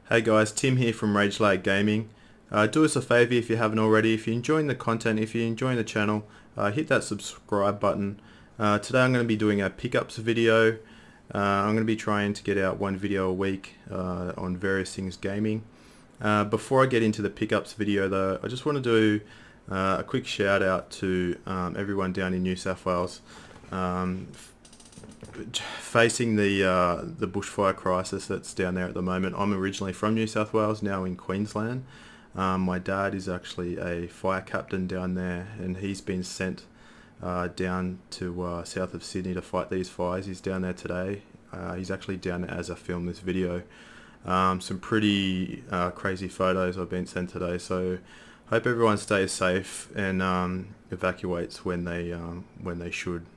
Hey guys, Tim here from RGB Gaming. Do us a favour if you haven't already. If you're enjoying the content, if you're enjoying the channel, hit that subscribe button. Today I'm going to be doing a pickups video. I'm going to be trying to get out one video a week on various things gaming. Before I get into the pickups video though, I just want to do a quick shout out to everyone down in New South Wales. Facing the bushfire crisis that's down there at the moment. I'm originally from New South Wales, now in Queensland. My dad is actually a fire captain down there, and he's been sent down to south of Sydney to fight these fires. He's down there today. He's actually down there as I film this video. Some pretty crazy photos I've been sent today, so hope everyone stays safe and evacuates when they should.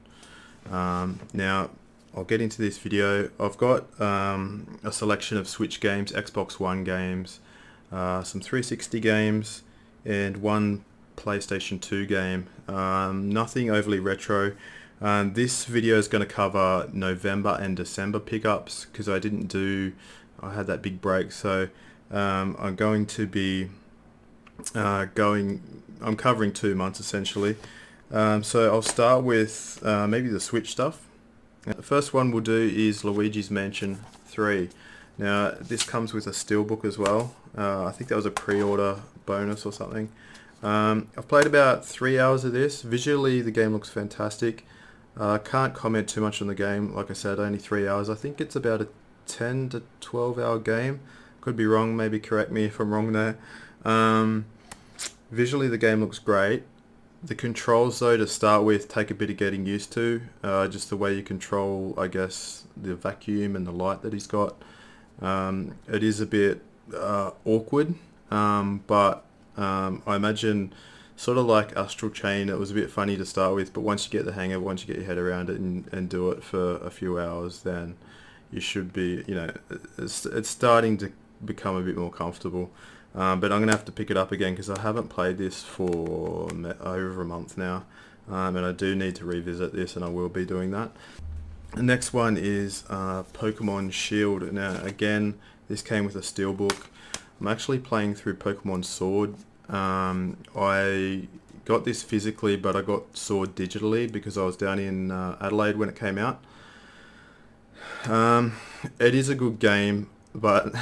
Now I'll get into this video. I've got a selection of Switch games, Xbox One games, some 360 games, and one PlayStation 2 game. Nothing overly retro. This video is going to cover November and December pickups because I had that big break, so I'm going to be I'm covering 2 months essentially. So I'll start with maybe the Switch stuff. The first one we'll do is Luigi's Mansion 3. Now this comes with a steelbook as well. I think that was a pre-order bonus or something. I've played about 3 hours of this. Visually the game looks fantastic. Can't comment too much on the game. Like I said, only 3 hours. I think it's about a 10 to 12 hour game. Could be wrong, maybe correct me if I'm wrong there. Visually the game looks great. The controls though, to start with, take a bit of getting used to. Just the way you control, I guess, the vacuum and the light that he's got. It is a bit awkward, but I imagine sort of like Astral Chain, it was a bit funny to start with, but once you get the hang of it, once you get your head around it and do it for a few hours, then you should be, it's starting to become a bit more comfortable. But I'm going to have to pick it up again because I haven't played this for over a month now, and I do need to revisit this, and I will be doing that. The next one is Pokemon Shield. Now again, this came with a steelbook. I'm actually playing through Pokemon Sword. I got this physically, but I got Sword digitally because I was down in Adelaide when it came out. It is a good game, but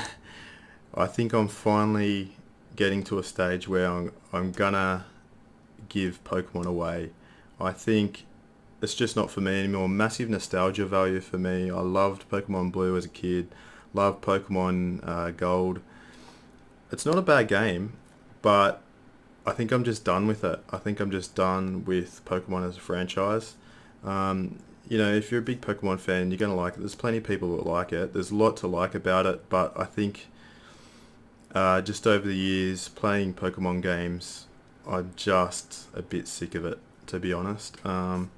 I think I'm finally getting to a stage where I'm gonna give Pokemon away. I think it's just not for me anymore. Massive nostalgia value for me. I loved Pokemon Blue as a kid. Loved Pokemon Gold. It's not a bad game, but I think I'm just done with it. I think I'm just done with Pokemon as a franchise. If you're a big Pokemon fan, you're gonna like it. There's plenty of people that like it. There's a lot to like about it, but I think just over the years playing Pokemon games, I'm just a bit sick of it, to be honest. But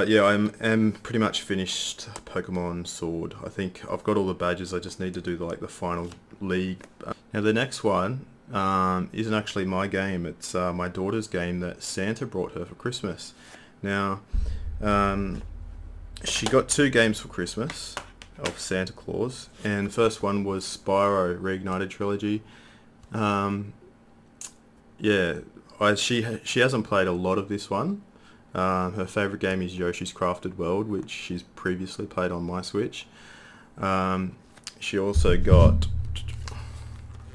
yeah, I'm pretty much finished Pokemon Sword. I think I've got all the badges. I just need to do the final league. Now the next one isn't actually my game. It's my daughter's game that Santa brought her for Christmas. Now she got 2 games for Christmas of Santa Claus, and the first one was Spyro Reignited Trilogy. She hasn't played a lot of this one. Her favourite game is Yoshi's Crafted World, which she's previously played on my Switch. She also got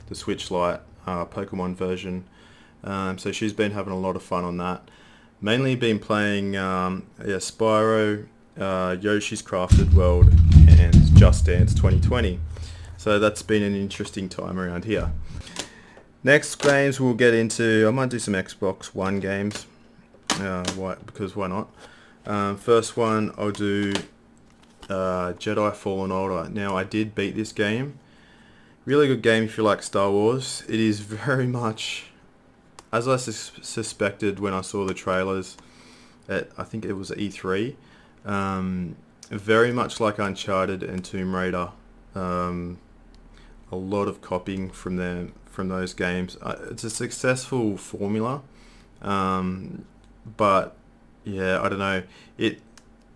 the Switch Lite Pokemon version, so she's been having a lot of fun on that. Mainly been playing Spyro, Yoshi's Crafted World, and Just Dance 2020. So that's been an interesting time around here. Next games we'll get into, I might do some Xbox One games, because why not? First one I'll do Jedi Fallen Order. Now I did beat this game. Really good game if you like Star Wars. It is very much, as I suspected when I saw the trailers at, I think it was E3, very much like Uncharted and Tomb Raider. A lot of copying from those games. It's a successful formula, but yeah, I don't know.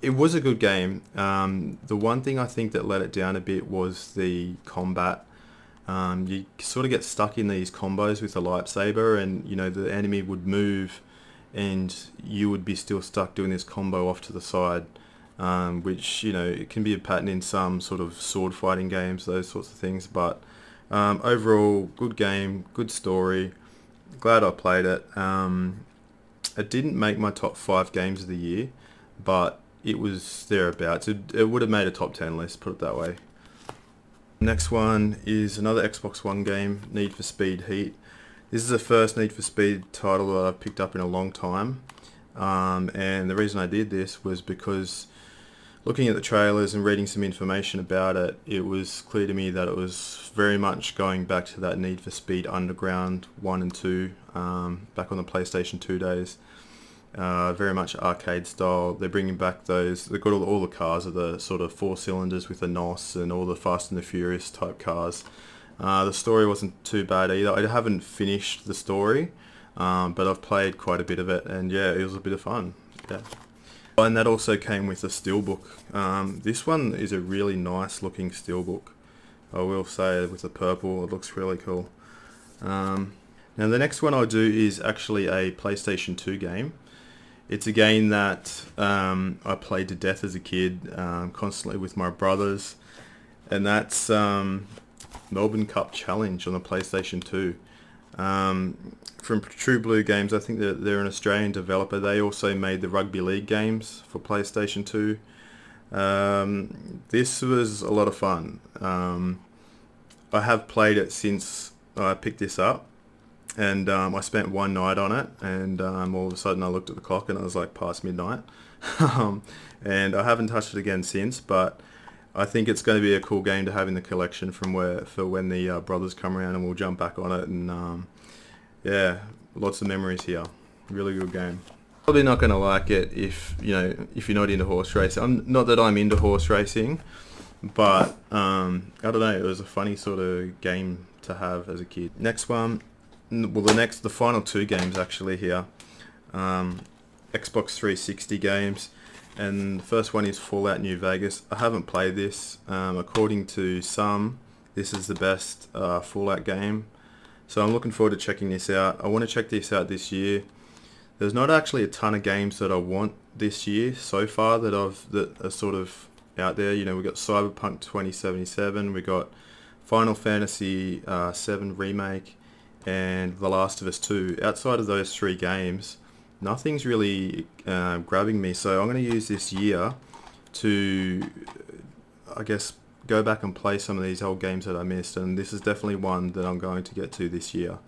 It was a good game. The one thing I think that let it down a bit was the combat. You sort of get stuck in these combos with the lightsaber, and you know the enemy would move, and you would be still stuck doing this combo off to the side, which you know it can be a pattern in some sort of sword fighting games, those sorts of things. But overall, good game, good story. Glad I played it. It didn't make my top 5 games of the year, but it was thereabouts. It would have made a top 10 list, put it that way. Next one is another Xbox One game, Need for Speed Heat. This is the first Need for Speed title that I've picked up in a long time. And the reason I did this was because looking at the trailers and reading some information about it, it was clear to me that it was very much going back to that Need for Speed Underground 1 and 2, back on the PlayStation 2 days. Very much arcade style. They're bringing back those. They've got all the cars are the sort of 4 cylinders with the NOS and all the Fast and the Furious type cars. The story wasn't too bad either. I haven't finished the story, but I've played quite a bit of it, and yeah, it was a bit of fun. Yeah. And that also came with a steelbook. This one is a really nice looking steelbook, I will say, with the purple. It looks really cool. Now the next one I'll do is actually a PlayStation 2 game. It's a game that I played to death as a kid, constantly with my brothers, and that's Melbourne Cup Challenge on the PlayStation 2. From True Blue Games, I think they're an Australian developer. They also made the Rugby League games for PlayStation 2. This was a lot of fun. I have played it since I picked this up. And I spent one night on it, and all of a sudden I looked at the clock and it was like past midnight. And I haven't touched it again since, but I think it's going to be a cool game to have in the collection for when the brothers come around, and we'll jump back on it. And yeah, lots of memories here. Really good game. Probably not going to like it if you're not into horse racing. Not that I'm into horse racing, but I don't know. It was a funny sort of game to have as a kid. Next one. Well, the final 2 games actually here, Xbox 360 games, and the first one is Fallout New Vegas. I haven't played this. According to some, this is the best Fallout game, so I'm looking forward to checking this out. I want to check this out this year. There's not actually a ton of games that I want this year so far that are sort of out there. You know, we got Cyberpunk 2077, we got Final Fantasy 7 Remake, and The Last of Us 2. Outside of those 3 games, nothing's really grabbing me, so I'm going to use this year to, I guess, go back and play some of these old games that I missed, and this is definitely one that I'm going to get to this year.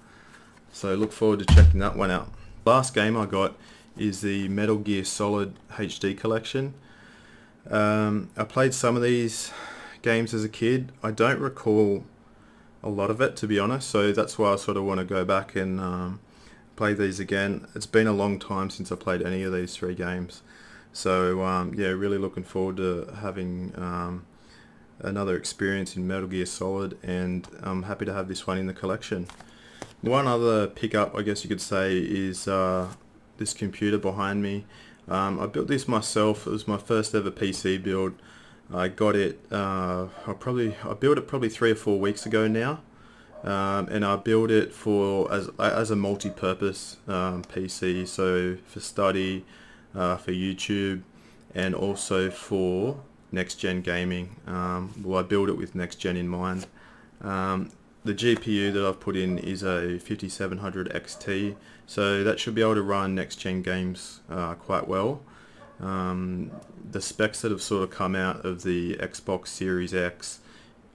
So look forward to checking that one out. Last game I got is the Metal Gear Solid HD collection. I played some of these games as a kid. I don't recall a lot of it, to be honest, so that's why I sort of want to go back and play these again. It's been a long time since I played any of these 3 games, so yeah, really looking forward to having another experience in Metal Gear Solid, and I'm happy to have this one in the collection. One other pickup, I guess you could say, is this computer behind me. I built this myself. It was my first ever PC build. I got it, I built it probably 3 or 4 weeks ago now, and I built it as a multi-purpose PC, so for study, for YouTube, and also for next-gen gaming. Well, I built it with next-gen in mind. The GPU that I've put in is a 5700 XT, so that should be able to run next-gen games quite well. The specs that have sort of come out of the Xbox Series X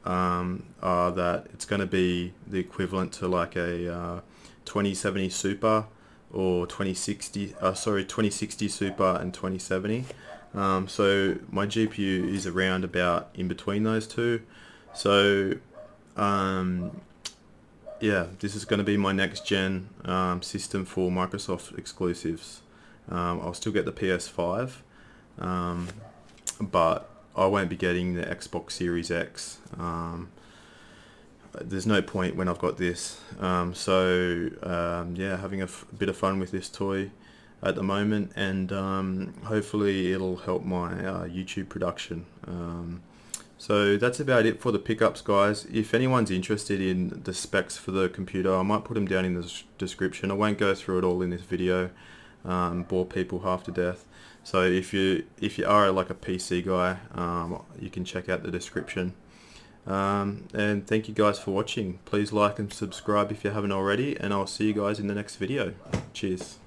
are that it's going to be the equivalent to like a 2070 Super or 2060 Super and 2070. So my GPU is around about in between those two. So yeah, this is going to be my next gen system for Microsoft exclusives. I'll still get the PS5, but I won't be getting the Xbox Series X. There's no point when I've got this. So yeah, having a bit of fun with this toy. at the moment, and hopefully it'll help my YouTube production. So that's about it for the pickups, guys. If anyone's interested in the specs for the computer, I might put them down in the description. I won't go through it all in this video, bore people half to death. So if you are like a PC guy, you can check out the description. And thank you guys for watching. Please like and subscribe if you haven't already, and I'll see you guys in the next video. Cheers.